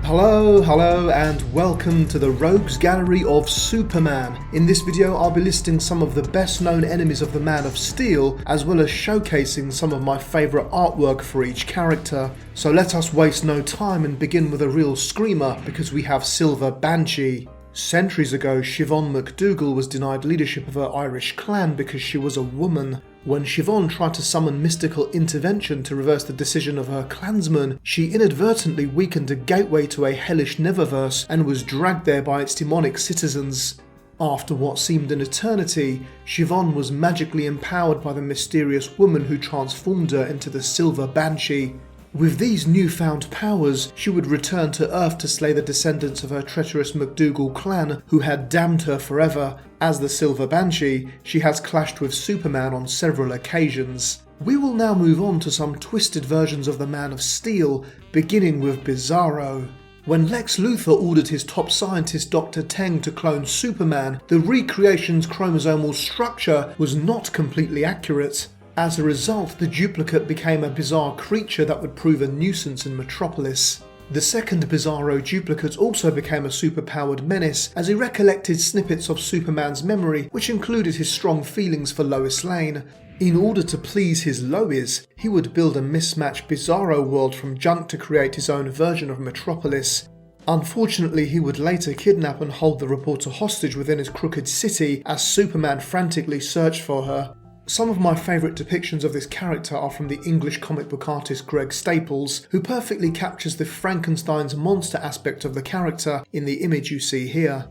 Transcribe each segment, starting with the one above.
Hello and welcome to the Rogues Gallery of Superman. In this video I'll be listing some of the best known enemies of the Man of Steel, as well as showcasing some of my favourite artwork for each character. So let us waste no time and begin with a real screamer, because we have Silver Banshee. Centuries ago, Siobhan McDougal was denied leadership of her Irish clan because she was a woman. When Siobhan tried to summon mystical intervention to reverse the decision of her clansmen, she inadvertently weakened a gateway to a hellish netherverse and was dragged there by its demonic citizens. After what seemed an eternity, Siobhan was magically empowered by the mysterious woman who transformed her into the Silver Banshee. With these newfound powers, she would return to Earth to slay the descendants of her treacherous McDougal clan who had damned her forever. As the Silver Banshee, she has clashed with Superman on several occasions. We will now move on to some twisted versions of the Man of Steel, beginning with Bizarro. When Lex Luthor ordered his top scientist Dr. Teng to clone Superman, the recreation's chromosomal structure was not completely accurate. As a result, the duplicate became a bizarre creature that would prove a nuisance in Metropolis. The second Bizarro duplicate also became a superpowered menace, as he recollected snippets of Superman's memory, which included his strong feelings for Lois Lane. In order to please his Lois, he would build a mismatched Bizarro world from junk to create his own version of Metropolis. Unfortunately, he would later kidnap and hold the reporter hostage within his crooked city as Superman frantically searched for her. Some of my favourite depictions of this character are from the English comic book artist Greg Staples, who perfectly captures the Frankenstein's monster aspect of the character in the image you see here.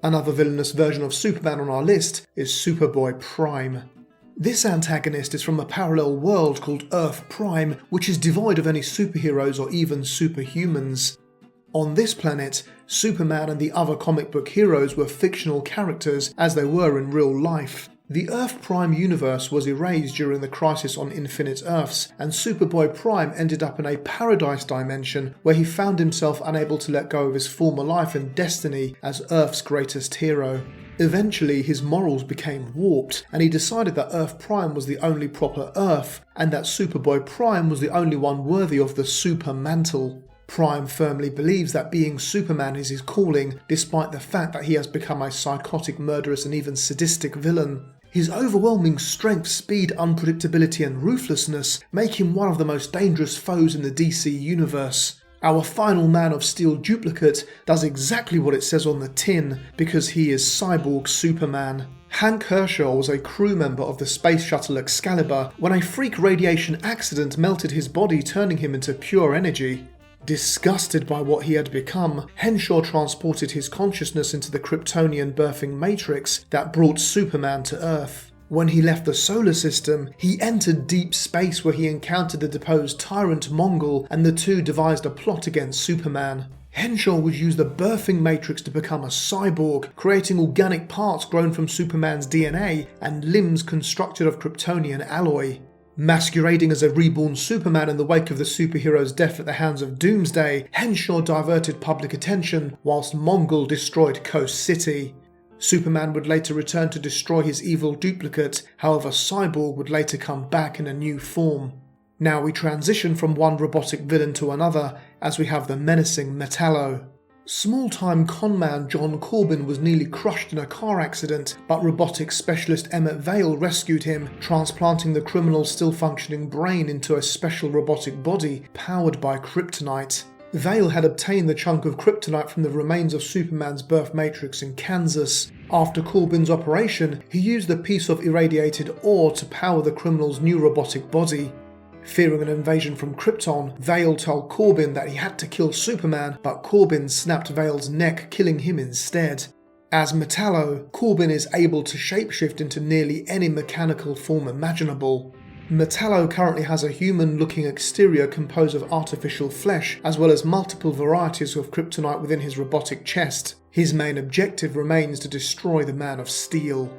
Another villainous version of Superman on our list is Superboy Prime. This antagonist is from a parallel world called Earth Prime, which is devoid of any superheroes or even superhumans. On this planet, Superman and the other comic book heroes were fictional characters as they were in real life. The Earth Prime universe was erased during the Crisis on Infinite Earths, and Superboy Prime ended up in a paradise dimension where he found himself unable to let go of his former life and destiny as Earth's greatest hero. Eventually, his morals became warped, and he decided that Earth Prime was the only proper Earth, and that Superboy Prime was the only one worthy of the Super Mantle. Prime firmly believes that being Superman is his calling, despite the fact that he has become a psychotic, murderous and even sadistic villain. His overwhelming strength, speed, unpredictability and ruthlessness make him one of the most dangerous foes in the DC universe. Our final Man of Steel duplicate does exactly what it says on the tin, because he is Cyborg Superman. Hank Herschel was a crew member of the space shuttle Excalibur when a freak radiation accident melted his body, turning him into pure energy. Disgusted by what he had become, Henshaw transported his consciousness into the Kryptonian birthing matrix that brought Superman to Earth. When he left the solar system, he entered deep space where he encountered the deposed tyrant Mongol, and the two devised a plot against Superman. Henshaw would use the birthing matrix to become a cyborg, creating organic parts grown from Superman's DNA and limbs constructed of Kryptonian alloy. Masquerading as a reborn Superman in the wake of the superhero's death at the hands of Doomsday, Henshaw diverted public attention whilst Mongol destroyed Coast City. Superman would later return to destroy his evil duplicate, however Cyborg would later come back in a new form. Now we transition from one robotic villain to another, as we have the menacing Metallo. Small-time conman John Corbin was nearly crushed in a car accident, but robotics specialist Emmett Vale rescued him, transplanting the criminal's still-functioning brain into a special robotic body powered by kryptonite. Vale had obtained the chunk of kryptonite from the remains of Superman's birth matrix in Kansas. After Corbin's operation, he used the piece of irradiated ore to power the criminal's new robotic body. Fearing an invasion from Krypton, Vale told Corbin that he had to kill Superman, but Corbin snapped Vale's neck, killing him instead. As Metallo, Corbin is able to shapeshift into nearly any mechanical form imaginable. Metallo currently has a human-looking exterior composed of artificial flesh, as well as multiple varieties of kryptonite within his robotic chest. His main objective remains to destroy the Man of Steel.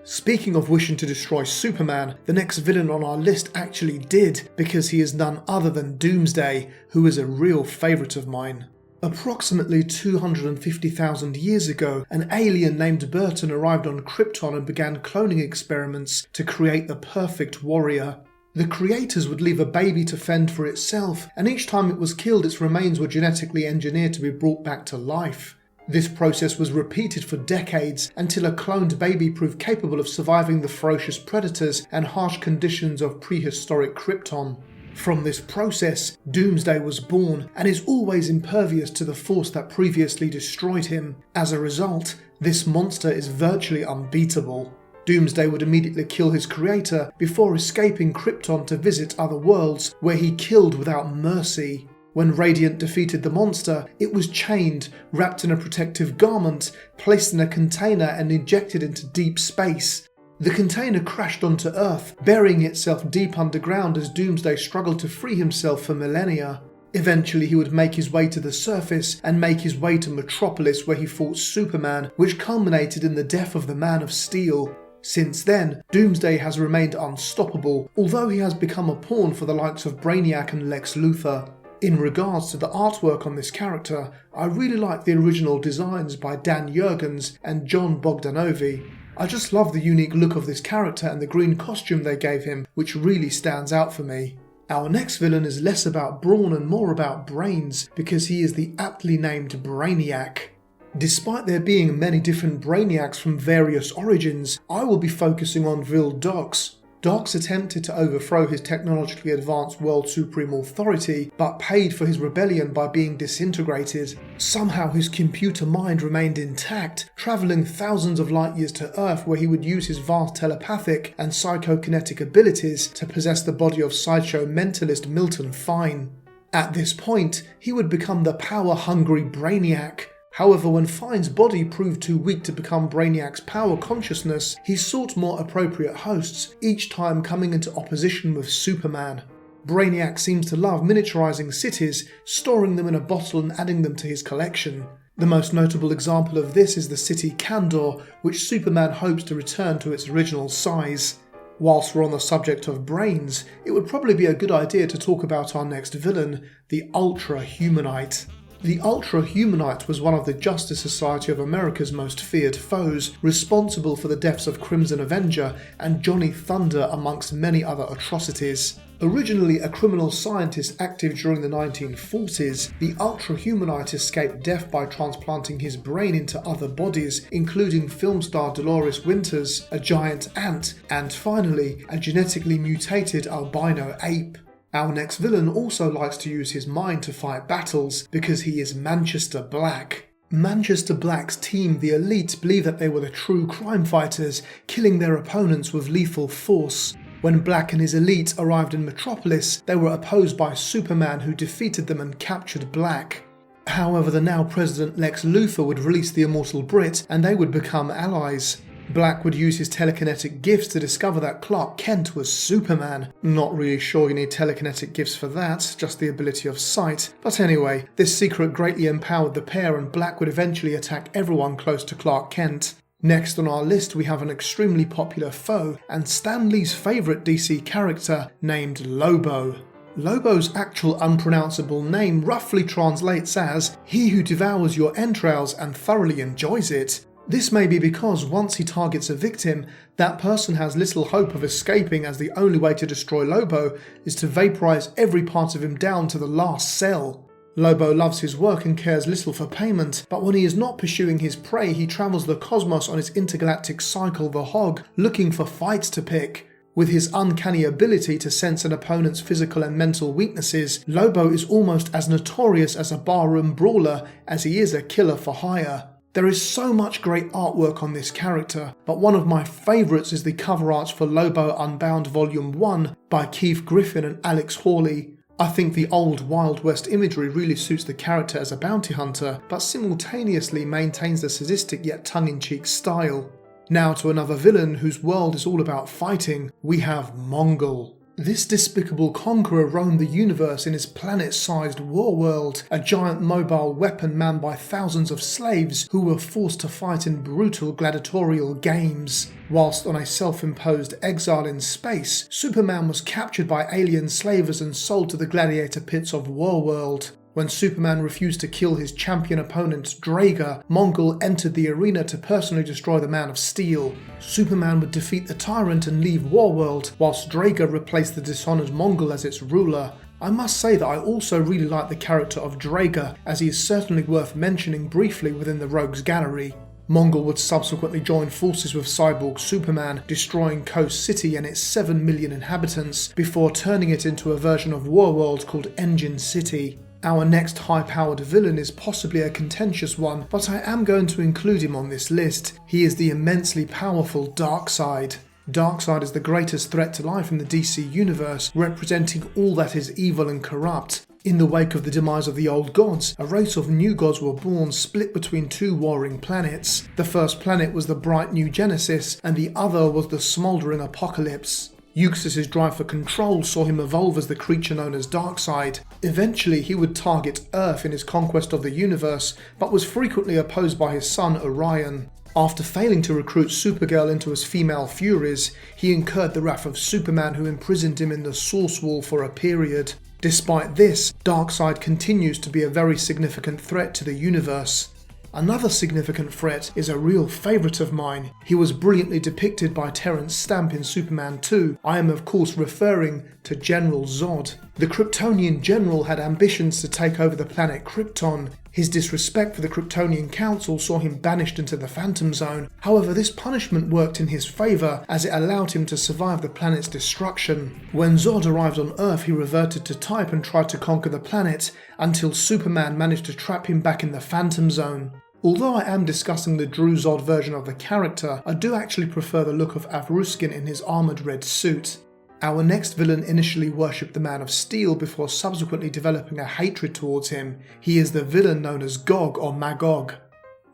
Speaking of wishing to destroy Superman, the next villain on our list actually did, because he is none other than Doomsday, who is a real favourite of mine. Approximately 250,000 years ago, an alien named Burton arrived on Krypton and began cloning experiments to create the perfect warrior. The creators would leave a baby to fend for itself, and each time it was killed, its remains were genetically engineered to be brought back to life. This process was repeated for decades until a cloned baby proved capable of surviving the ferocious predators and harsh conditions of prehistoric Krypton. From this process, Doomsday was born and is always impervious to the force that previously destroyed him. As a result, this monster is virtually unbeatable. Doomsday would immediately kill his creator before escaping Krypton to visit other worlds, where he killed without mercy. When Radiant defeated the monster, it was chained, wrapped in a protective garment, placed in a container and ejected into deep space. The container crashed onto Earth, burying itself deep underground as Doomsday struggled to free himself for millennia. Eventually he would make his way to the surface and make his way to Metropolis, where he fought Superman, which culminated in the death of the Man of Steel. Since then, Doomsday has remained unstoppable, although he has become a pawn for the likes of Brainiac and Lex Luthor. In regards to the artwork on this character, I really like the original designs by Dan Jurgens and John Bogdanovi. I just love the unique look of this character and the green costume they gave him, which really stands out for me. Our next villain is less about brawn and more about brains, because he is the aptly named Brainiac. Despite there being many different Brainiacs from various origins, I will be focusing on Vil Dox. Dox attempted to overthrow his technologically advanced World Supreme Authority, but paid for his rebellion by being disintegrated. Somehow his computer mind remained intact, travelling thousands of light years to Earth, where he would use his vast telepathic and psychokinetic abilities to possess the body of sideshow mentalist Milton Fine. At this point, he would become the power-hungry Brainiac. However, when Fine's body proved too weak to become Brainiac's power consciousness, he sought more appropriate hosts, each time coming into opposition with Superman. Brainiac seems to love miniaturizing cities, storing them in a bottle and adding them to his collection. The most notable example of this is the city Kandor, which Superman hopes to return to its original size. Whilst we're on the subject of brains, it would probably be a good idea to talk about our next villain, the Ultra-Humanite. The Ultra-Humanite was one of the Justice Society of America's most feared foes, responsible for the deaths of Crimson Avenger and Johnny Thunder amongst many other atrocities. Originally a criminal scientist active during the 1940s, the Ultra-Humanite escaped death by transplanting his brain into other bodies, including film star Dolores Winters, a giant ant, and finally, a genetically mutated albino ape. Our next villain also likes to use his mind to fight battles because he is Manchester Black. Manchester Black's team, the Elite, believe that they were the true crime fighters, killing their opponents with lethal force. When Black and his Elite arrived in Metropolis, they were opposed by Superman, who defeated them and captured Black. However, the now President Lex Luthor would release the immortal Brit and they would become allies. Black would use his telekinetic gifts to discover that Clark Kent was Superman. Not really sure you need telekinetic gifts for that, just the ability of sight. But anyway, this secret greatly empowered the pair and Black would eventually attack everyone close to Clark Kent. Next on our list we have an extremely popular foe and Stan Lee's favourite DC character named Lobo. Lobo's actual unpronounceable name roughly translates as "he who devours your entrails and thoroughly enjoys it." This may be because once he targets a victim, that person has little hope of escaping, as the only way to destroy Lobo is to vaporize every part of him down to the last cell. Lobo loves his work and cares little for payment, but when he is not pursuing his prey, he travels the cosmos on his intergalactic cycle the Hog, looking for fights to pick. With his uncanny ability to sense an opponent's physical and mental weaknesses, Lobo is almost as notorious as a barroom brawler as he is a killer for hire. There is so much great artwork on this character, but one of my favourites is the cover art for Lobo Unbound Volume 1 by Keith Griffin and Alex Hawley. I think the old Wild West imagery really suits the character as a bounty hunter, but simultaneously maintains the sadistic yet tongue-in-cheek style. Now to another villain whose world is all about fighting, we have Mongol. This despicable conqueror roamed the universe in his planet-sized war world, a giant mobile weapon manned by thousands of slaves who were forced to fight in brutal gladiatorial games. Whilst on a self-imposed exile in space, Superman was captured by alien slavers and sold to the gladiator pits of Warworld. When Superman refused to kill his champion opponent Drager, Mongul entered the arena to personally destroy the Man of Steel. Superman would defeat the Tyrant and leave Warworld, whilst Drager replaced the dishonoured Mongul as its ruler. I must say that I also really like the character of Drager, as he is certainly worth mentioning briefly within the Rogues Gallery. Mongul would subsequently join forces with Cyborg Superman, destroying Coast City and its 7 million inhabitants, before turning it into a version of Warworld called Engine City. Our next high-powered villain is possibly a contentious one, but I am going to include him on this list. He is the immensely powerful Darkseid. Darkseid is the greatest threat to life in the DC universe, representing all that is evil and corrupt. In the wake of the demise of the old gods, a race of new gods were born, split between two warring planets. The first planet was the bright New Genesis, and the other was the smouldering Apocalypse. Euxis' drive for control saw him evolve as the creature known as Darkseid. Eventually, he would target Earth in his conquest of the universe, but was frequently opposed by his son Orion. After failing to recruit Supergirl into his female furies, he incurred the wrath of Superman, who imprisoned him in the Source Wall for a period. Despite this, Darkseid continues to be a very significant threat to the universe. Another significant threat is a real favourite of mine. He was brilliantly depicted by Terence Stamp in Superman 2. I am of course referring to General Zod. The Kryptonian general had ambitions to take over the planet Krypton. His disrespect for the Kryptonian Council saw him banished into the Phantom Zone. However, this punishment worked in his favour, as it allowed him to survive the planet's destruction. When Zod arrived on Earth, he reverted to type and tried to conquer the planet, until Superman managed to trap him back in the Phantom Zone. Although I am discussing the Drew Zod version of the character, I do actually prefer the look of Avruskin in his armoured red suit. Our next villain initially worshipped the Man of Steel before subsequently developing a hatred towards him. He is the villain known as Gog or Magog.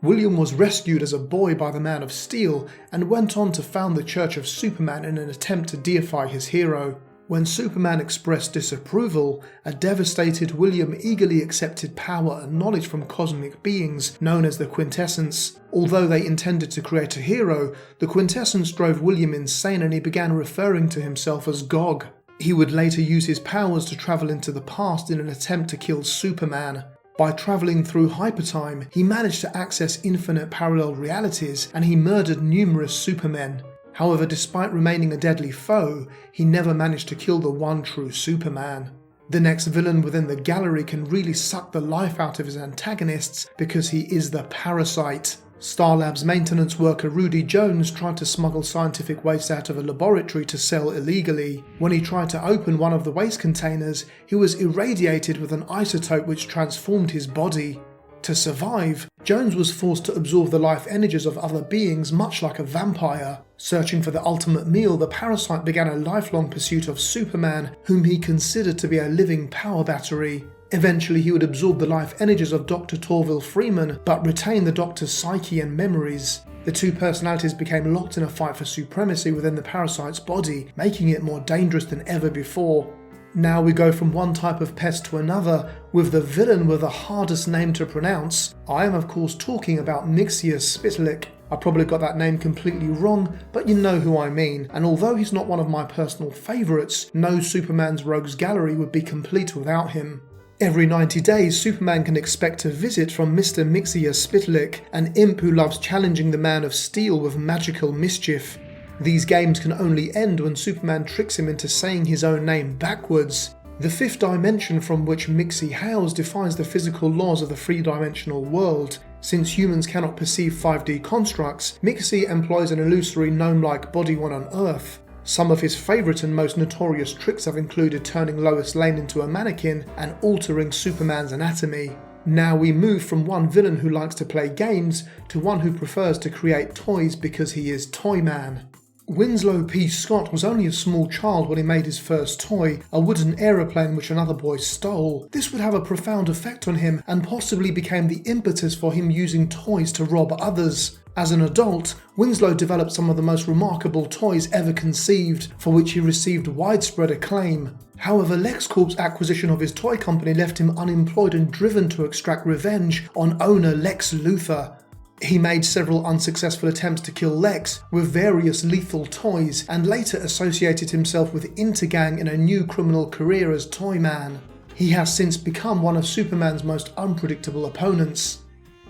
William was rescued as a boy by the Man of Steel and went on to found the Church of Superman in an attempt to deify his hero. When Superman expressed disapproval, a devastated William eagerly accepted power and knowledge from cosmic beings known as the Quintessence. Although they intended to create a hero, the Quintessence drove William insane and he began referring to himself as Gog. He would later use his powers to travel into the past in an attempt to kill Superman. By travelling through hypertime, he managed to access infinite parallel realities and he murdered numerous Supermen. However, despite remaining a deadly foe, he never managed to kill the one true Superman. The next villain within the gallery can really suck the life out of his antagonists because he is the Parasite. Starlab's maintenance worker Rudy Jones tried to smuggle scientific waste out of a laboratory to sell illegally. When he tried to open one of the waste containers, he was irradiated with an isotope which transformed his body. To survive, Jones was forced to absorb the life energies of other beings much like a vampire. Searching for the ultimate meal, the Parasite began a lifelong pursuit of Superman, whom he considered to be a living power battery. Eventually he would absorb the life energies of Dr. Torville Freeman, but retain the Doctor's psyche and memories. The two personalities became locked in a fight for supremacy within the Parasite's body, making it more dangerous than ever before. Now we go from one type of pest to another, with the villain with the hardest name to pronounce. I am of course talking about Mixi. I probably got that name completely wrong, but you know who I mean, and although he's not one of my personal favourites, no Superman's Rogues Gallery would be complete without him. Every 90 days, Superman can expect a visit from Mr. Mixi, an imp who loves challenging the Man of Steel with magical mischief. These games can only end when Superman tricks him into saying his own name backwards. The fifth dimension from which Mixi hails defies the physical laws of the three-dimensional world. Since humans cannot perceive 5D constructs, Mixi employs an illusory gnome-like body one on Earth. Some of his favourite and most notorious tricks have included turning Lois Lane into a mannequin and altering Superman's anatomy. Now we move from one villain who likes to play games to one who prefers to create toys because he is Toyman. Winslow P. Scott was only a small child when he made his first toy, a wooden aeroplane which another boy stole. This would have a profound effect on him and possibly became the impetus for him using toys to rob others. As an adult, Winslow developed some of the most remarkable toys ever conceived, for which he received widespread acclaim. However, LexCorp's acquisition of his toy company left him unemployed and driven to extract revenge on owner Lex Luthor. He made several unsuccessful attempts to kill Lex with various lethal toys and later associated himself with Intergang in a new criminal career as Toyman. He has since become one of Superman's most unpredictable opponents.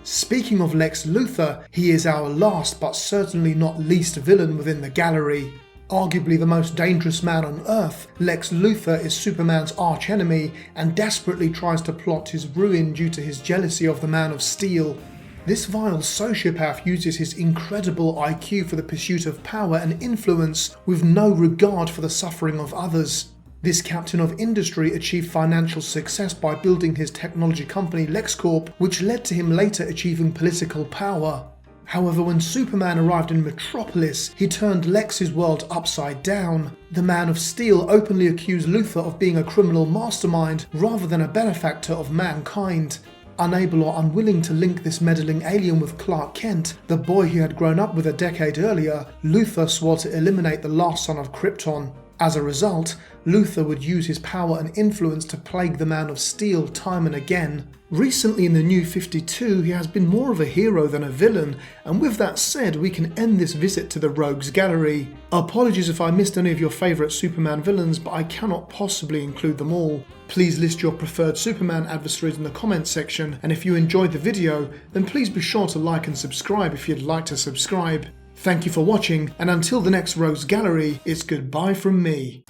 Speaking of Lex Luthor, he is our last but certainly not least villain within the gallery. Arguably the most dangerous man on Earth, Lex Luthor is Superman's archenemy and desperately tries to plot his ruin due to his jealousy of the Man of Steel. This vile sociopath uses his incredible IQ for the pursuit of power and influence with no regard for the suffering of others. This captain of industry achieved financial success by building his technology company LexCorp, which led to him later achieving political power. However, when Superman arrived in Metropolis, he turned Lex's world upside down. The Man of Steel openly accused Luthor of being a criminal mastermind rather than a benefactor of mankind. Unable or unwilling to link this meddling alien with Clark Kent, the boy he had grown up with a decade earlier, Luthor swore to eliminate the last son of Krypton. As a result, Luthor would use his power and influence to plague the Man of Steel time and again. Recently in the New 52, he has been more of a hero than a villain, and with that said, we can end this visit to the Rogues Gallery. Apologies if I missed any of your favourite Superman villains, but I cannot possibly include them all. Please list your preferred Superman adversaries in the comments section, and if you enjoyed the video, then please be sure to like and subscribe if you'd like to subscribe. Thank you for watching, and until the next Rogues Gallery, it's goodbye from me.